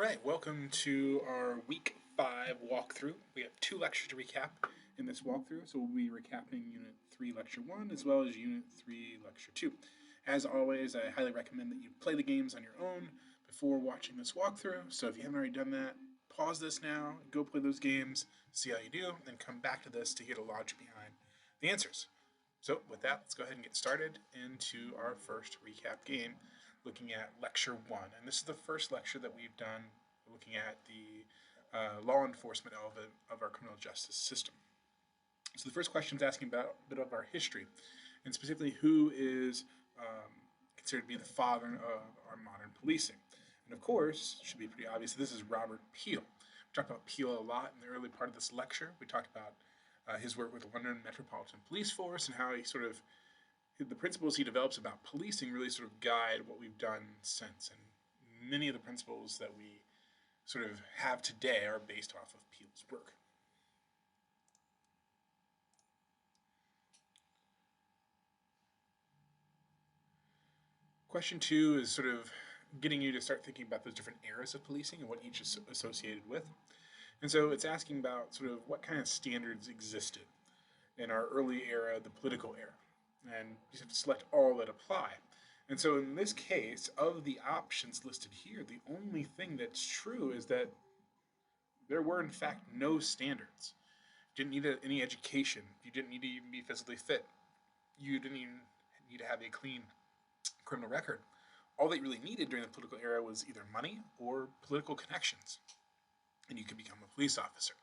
Alright, welcome to our week 5 walkthrough. We have 2 lectures to recap in this walkthrough, so we'll be recapping Unit 3 Lecture 1 as well as Unit 3 Lecture 2. As always, I highly recommend that you play the games on your own before watching this walkthrough, so if you haven't already done that, pause this now, go play those games, see how you do, then come back to this to get a logic behind the answers. So with that, let's go ahead and get started into our first recap game, looking at Lecture 1. And this is the first lecture that we've done looking at the law enforcement element of our criminal justice system. So the first question is asking about a bit of our history, and specifically who is considered to be the father of our modern policing. And of course, it should be pretty obvious, this is Robert Peel. We talked about Peel a lot in the early part of this lecture. We talked about his work with the London Metropolitan Police Force and how he sort of the principles he develops about policing really sort of guide what we've done since. And many of the principles that we sort of have today are based off of Peel's work. Question 2 is sort of getting you to start thinking about those different eras of policing and what each is associated with. And so it's asking about sort of what kind of standards existed in our early era, the political era. And you have to select all that apply. And so in this case, of the options listed here, the only thing that's true is that there were in fact no standards. You didn't need any education. You didn't need to even be physically fit. You didn't even need to have a clean criminal record. All that you really needed during the political era was either money or political connections, and you could become a police officer.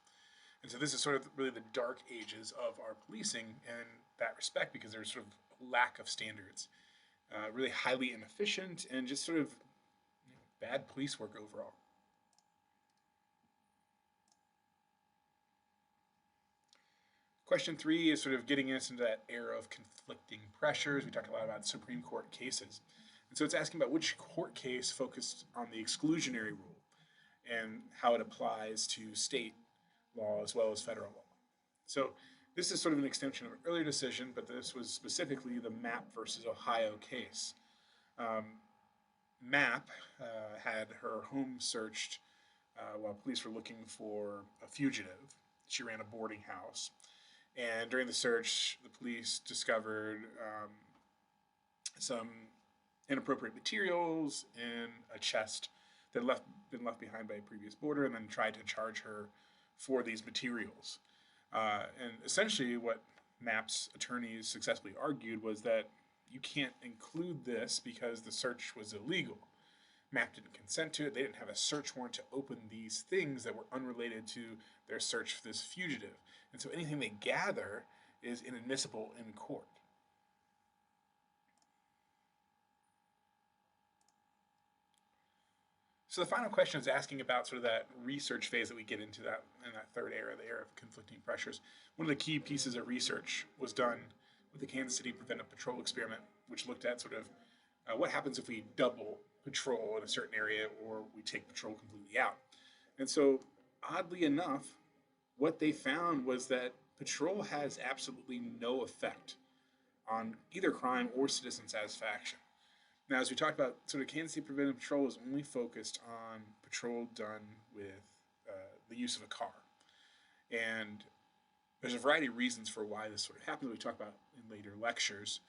And so this is sort of really the dark ages of our policing in that respect, because there's sort of a lack of standards, really highly inefficient, and just sort of bad police work overall. Question 3 is sort of getting us into that era of conflicting pressures. We talked a lot about Supreme Court cases. And so it's asking about which court case focused on the exclusionary rule and how it applies to state law as well as federal law. So this is sort of an extension of an earlier decision, but this was specifically the Mapp versus Ohio case. Mapp had her home searched while police were looking for a fugitive. She ran a boarding house. And during the search, the police discovered some inappropriate materials in a chest that had been left behind by a previous boarder, and then tried to charge her for these materials. And essentially what Mapp's attorneys successfully argued was that you can't include this because the search was illegal. Mapp didn't consent to it. They didn't have a search warrant to open these things that were unrelated to their search for this fugitive. And so anything they gather is inadmissible in court. So the final question is asking about sort of that research phase that we get into that in that third era, the era of conflicting pressures. One of the key pieces of research was done with the Kansas City Preventive Patrol experiment, which looked at sort of what happens if we double patrol in a certain area or we take patrol completely out. And so oddly enough, what they found was that patrol has absolutely no effect on either crime or citizen satisfaction. Now, as we talked about, sort of Kansas City Preventive Patrol is only focused on patrol done with the use of a car. And there's a variety of reasons for why this sort of happens, we talk about in later lectures.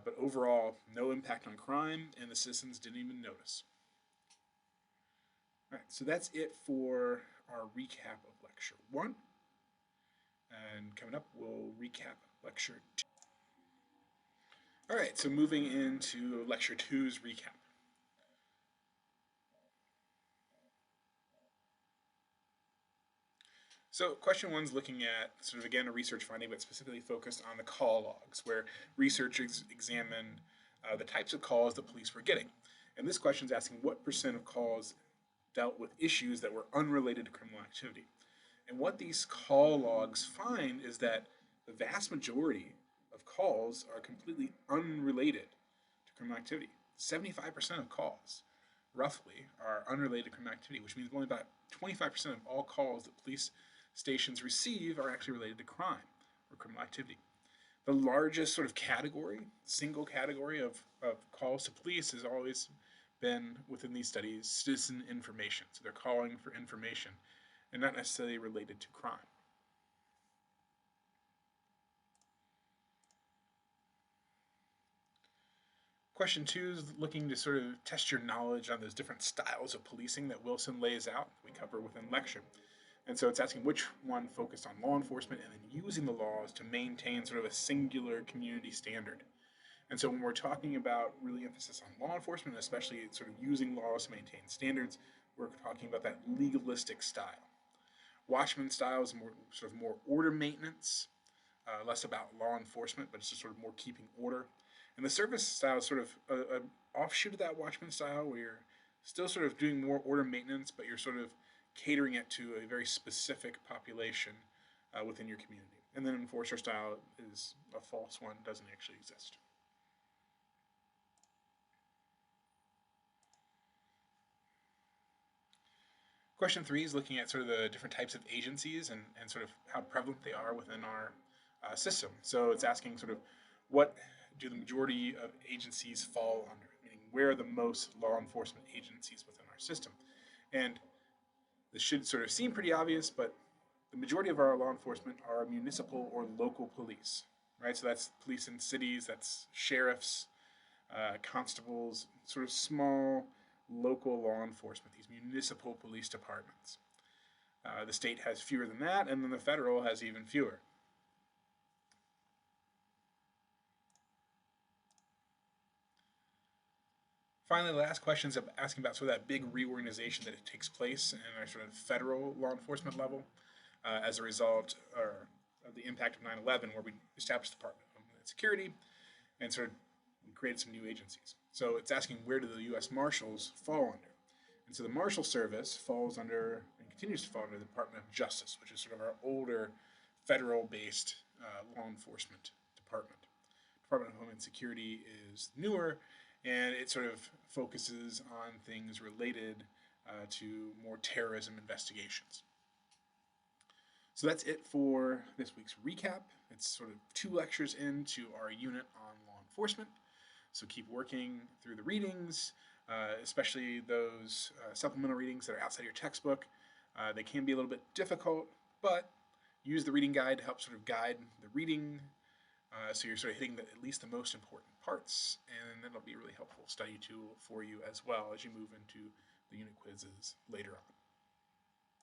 But overall, no impact on crime, and the citizens didn't even notice. All right, so that's it for our recap of Lecture 1. And coming up, we'll recap Lecture 2. All right, so moving into Lecture 2's recap. So question 1's looking at sort of, again, a research finding, but specifically focused on the call logs, where researchers examine the types of calls that police were getting. And this question is asking what percent of calls dealt with issues that were unrelated to criminal activity. And what these call logs find is that the vast majority of calls are completely unrelated to criminal activity. 75% of calls, roughly, are unrelated to criminal activity, which means only about 25% of all calls that police stations receive are actually related to crime or criminal activity. The largest sort of category, single category of calls to police has always been within these studies citizen information. So they're calling for information and not necessarily related to crime. Question 2 is looking to sort of test your knowledge on those different styles of policing that Wilson lays out, we cover within lecture. And so it's asking which one focused on law enforcement and then using the laws to maintain sort of a singular community standard. And so when we're talking about really emphasis on law enforcement, especially sort of using laws to maintain standards, we're talking about that legalistic style. Watchman style is more sort of more order maintenance, less about law enforcement, but it's just sort of more keeping order. And the service style is sort of an offshoot of that Watchman style, where you're still sort of doing more order maintenance, but you're sort of catering it to a very specific population within your community. And then enforcer style is a false one, doesn't actually exist. Question 3 is looking at sort of the different types of agencies and sort of how prevalent they are within our system. So it's asking sort of what do the majority of agencies fall under, meaning where are the most law enforcement agencies within our system. And this should sort of seem pretty obvious, but the majority of our law enforcement are municipal or local police, right? So that's police in cities, that's sheriffs, constables, sort of small local law enforcement, these municipal police departments. The state has fewer than that, and then the federal has even fewer. Finally, the last question is asking about sort of that big reorganization that takes place in our sort of federal law enforcement level as a result of the impact of 9/11, where we established the Department of Homeland Security and sort of we created some new agencies. So it's asking where do the U.S. Marshals fall under? And so the Marshal Service falls under and continues to fall under the Department of Justice, which is sort of our older federal-based law enforcement department. Department of Homeland Security is newer, and it sort of focuses on things related to more terrorism investigations. So that's it for this week's recap. It's sort of 2 lectures into our unit on law enforcement. So keep working through the readings, especially those supplemental readings that are outside your textbook. They can be a little bit difficult, but use the reading guide to help sort of guide the reading so you're sort of hitting at least the most important parts, and that'll be a really helpful study tool for you as well as you move into the unit quizzes later on.